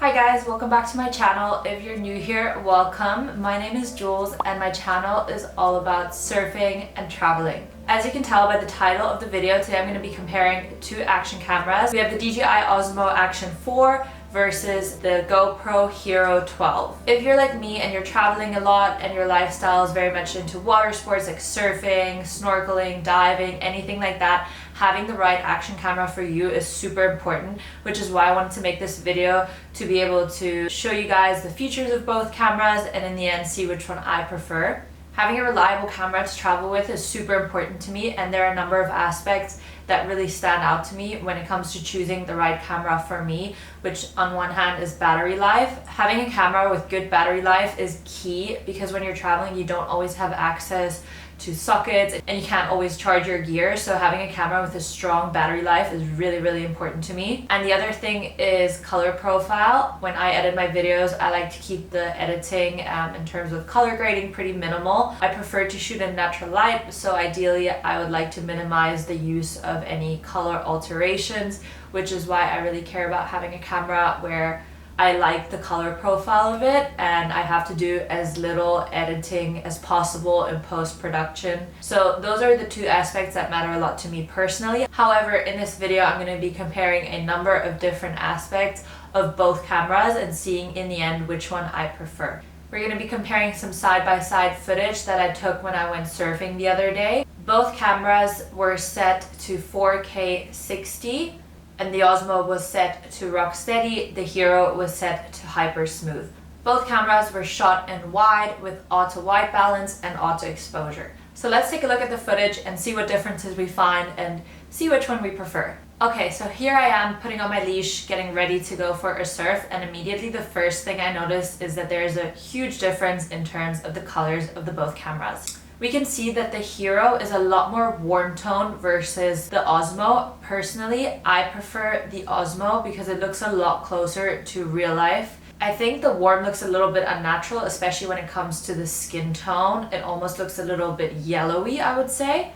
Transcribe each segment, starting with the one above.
Hi guys, welcome back to my channel. If you're new here, welcome. My name is Jules and my channel is all about surfing and traveling. As you can tell by the title of the video, today I'm going to be comparing two action cameras. We have the DJI Osmo Action 4 versus the GoPro HERO 12. If you're like me and you're traveling a lot and your lifestyle is very much into water sports like surfing, snorkeling, diving, anything like that, having the right action camera for you is super important, which is why I wanted to make this video to be able to show you guys the features of both cameras and in the end see which one I prefer. Having a reliable camera to travel with is super important to me, and there are a number of aspects that really stand out to me when it comes to choosing the right camera for me, which on one hand is battery life. Having a camera with good battery life is key because when you're traveling you don't always have access to sockets and you can't always charge your gear, so having a camera with a strong battery life is really important to me. And the other thing is color profile. When I edit my videos, I like to keep the editing in terms of color grading pretty minimal. I prefer to shoot in natural light, so ideally I would like to minimize the use of any color alterations, which is why I really care about having a camera where I like the color profile of it and I have to do as little editing as possible in post-production. So those are the two aspects that matter a lot to me personally. However, in this video I'm going to be comparing a number of different aspects of both cameras and seeing in the end which one I prefer. We're going to be comparing some side-by-side footage that I took when I went surfing the other day. Both cameras were set to 4K 60. And the Osmo was set to rock steady, the Hero was set to hyper smooth. Both cameras were shot in wide with auto white balance and auto exposure. So let's take a look at the footage and see what differences we find and see which one we prefer. Okay, so here I am putting on my leash, getting ready to go for a surf, and immediately the first thing I noticed is that there's a huge difference in terms of the colors of the both cameras. We can see that the Hero is a lot more warm tone versus the Osmo. Personally, I prefer the Osmo because it looks a lot closer to real life. I think the warm looks a little bit unnatural, especially when it comes to the skin tone. It almost looks a little bit yellowy, I would say.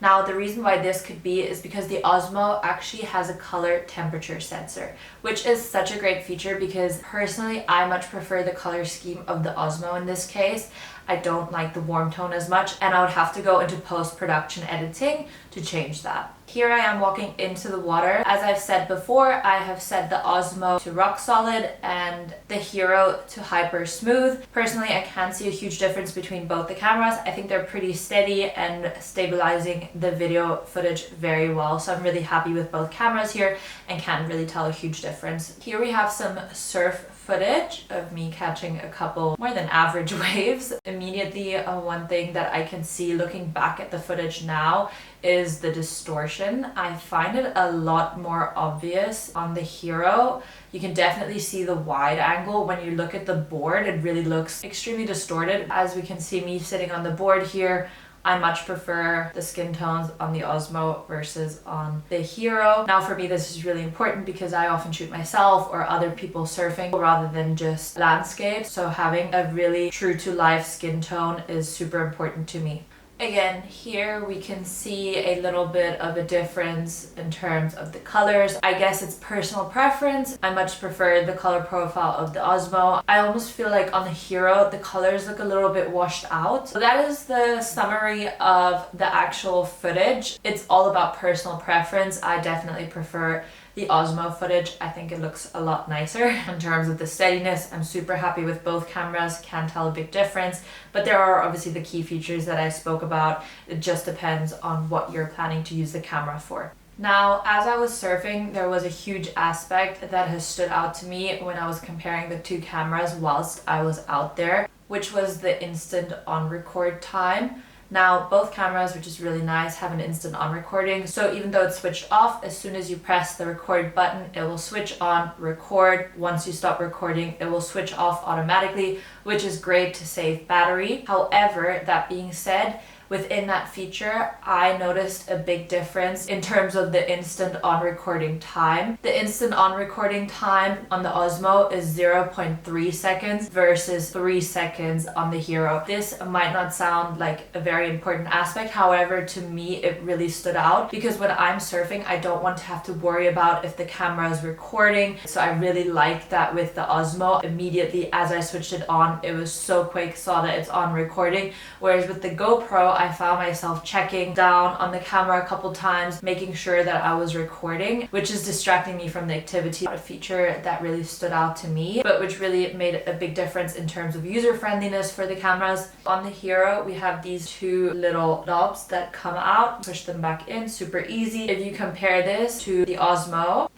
Now, the reason why this could be is because the Osmo actually has a color temperature sensor, which is such a great feature because personally, I much prefer the color scheme of the Osmo in this case. I don't like the warm tone as much, and I would have to go into post-production editing to change that. Here I am walking into the water. As I've said before, I have set the Osmo to rock solid and the Hero to hyper smooth. Personally, I can't see a huge difference between both the cameras. I think they're pretty steady and stabilizing the video footage very well. So I'm really happy with both cameras here and can't really tell a huge difference. Here we have some surf footage of me catching a couple more than average waves. Immediately, one thing that I can see looking back at the footage now is the distortion. I find it a lot more obvious on the Hero. You can definitely see the wide angle. When you look at the board, it really looks extremely distorted. As we can see me sitting on the board here, I much prefer the skin tones on the Osmo versus on the Hero. Now for me this is really important because I often shoot myself or other people surfing rather than just landscape. So having a really true to life skin tone is super important to me. Again, here we can see a little bit of a difference in terms of the colors. I guess it's personal preference. I much prefer the color profile of the Osmo. I almost feel like on the Hero, the colors look a little bit washed out. So that is the summary of the actual footage. It's all about personal preference. I definitely prefer the Osmo footage. I think it looks a lot nicer in terms of the steadiness. I'm super happy with both cameras, can't tell a big difference, but there are obviously the key features that I spoke about. It just depends on what you're planning to use the camera for. Now, as I was surfing, there was a huge aspect that has stood out to me when I was comparing the two cameras whilst I was out there, which was the instant on record time. Now, both cameras, which is really nice, have an instant on recording. So even though it's switched off, as soon as you press the record button, it will switch on, record. Once you stop recording, it will switch off automatically, which is great to save battery. However, that being said, within that feature, I noticed a big difference in terms of the instant on recording time. The instant on recording time on the Osmo is 0.3 seconds versus 3 seconds on the Hero. This might not sound like a very important aspect, however, to me it really stood out because when I'm surfing, I don't want to have to worry about if the camera is recording. So I really like that with the Osmo. Immediately as I switched it on, it was so quick, saw that it's on recording. Whereas with the GoPro, I found myself checking down on the camera a couple times, making sure that I was recording, which is distracting me from the activity. A feature that really stood out to me, but which really made a big difference in terms of user friendliness for the cameras. On the Hero, we have these two little knobs that come out, push them back in, super easy. If you compare this to the Osmo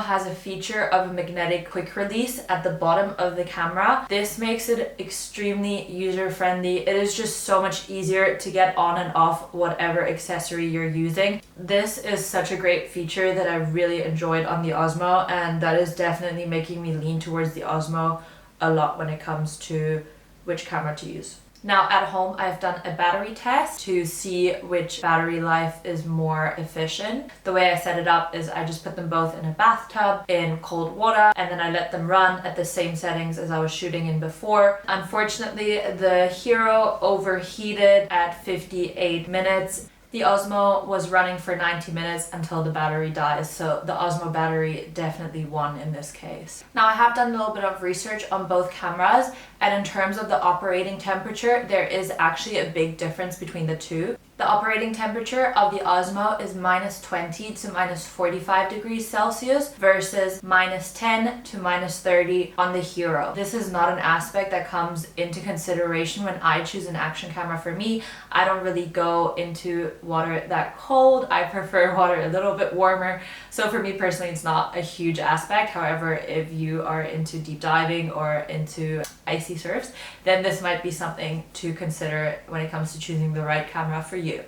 has a feature of a magnetic quick release at the bottom of the camera. This makes it extremely user friendly. It is just so much easier to get on and off whatever accessory you're using. This is such a great feature that I really enjoyed on the Osmo, and that is definitely making me lean towards the Osmo a lot when it comes to which camera to use. Now at home, I've done a battery test to see which battery life is more efficient. The way I set it up is I just put them both in a bathtub in cold water, and then I let them run at the same settings as I was shooting in before. Unfortunately, the Hero overheated at 58 minutes. The Osmo was running for 90 minutes until the battery dies, so the Osmo battery definitely won in this case. Now I have done a little bit of research on both cameras, and in terms of the operating temperature, there is actually a big difference between the two. The operating temperature of the Osmo is -20 to -45 degrees Celsius versus -10 to -30 on the Hero. This is not an aspect that comes into consideration when I choose an action camera. For me, I don't really go into water that cold. I prefer water a little bit warmer. So for me personally, it's not a huge aspect. However, if you are into deep diving or into icy surfs, then this might be something to consider when it comes to choosing the right camera for you.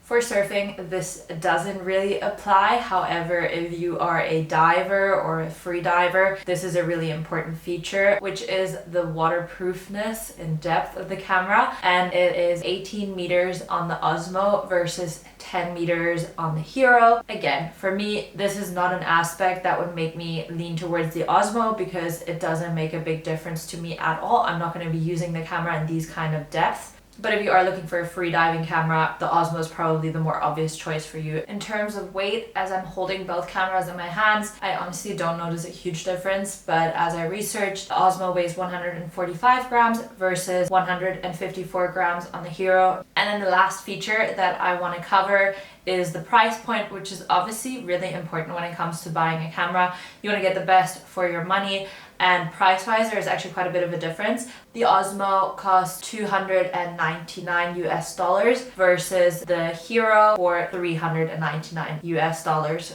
For surfing, this doesn't really apply. However, if you are a diver or a free diver, this is a really important feature, which is the waterproofness and depth of the camera. And it is 18 meters on the Osmo versus 10 meters on the Hero. Again, for me, this is not an aspect that would make me lean towards the Osmo because it doesn't make a big difference to me at all. I'm not going to be using the camera in these kind of depths. But if you are looking for a free diving camera, the Osmo is probably the more obvious choice for you. In terms of weight, as I'm holding both cameras in my hands, I honestly don't notice a huge difference, but as I researched, the Osmo weighs 145 grams versus 154 grams on the Hero. And then the last feature that I want to cover is the price point, which is obviously really important when it comes to buying a camera. You want to get the best for your money, and price-wise, there is actually quite a bit of a difference. The Osmo costs $299 US versus the Hero for $399 US.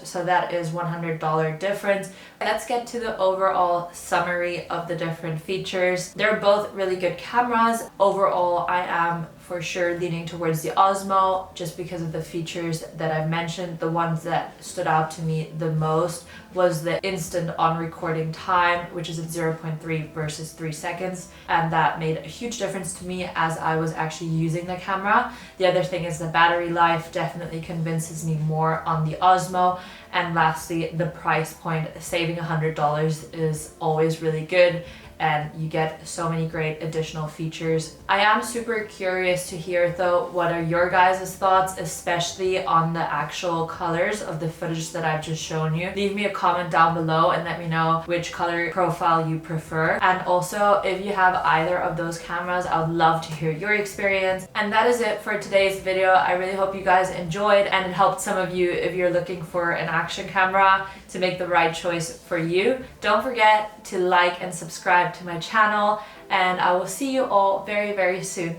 So that is $100 difference. Let's get to the overall summary of the different features. They're both really good cameras. Overall, I am for sure leaning towards the Osmo just because of the features that I've mentioned. The ones that stood out to me the most was the instant on recording time, which is at 0.3 versus 3 seconds. And that made a huge difference to me as I was actually using the camera. The other thing is the battery life definitely convinces me more on the Osmo. And lastly, the price point. Saving $100 is always really good, and you get so many great additional features. I am super curious to hear though, what are your guys' thoughts, especially on the actual colors of the footage that I've just shown you. Leave me a comment down below and let me know which color profile you prefer. And also, if you have either of those cameras, I would love to hear your experience. And that is it for today's video. I really hope you guys enjoyed and it helped some of you if you're looking for an action camera to make the right choice for you. Don't forget to like and subscribe to my channel, and I will see you all very, very soon.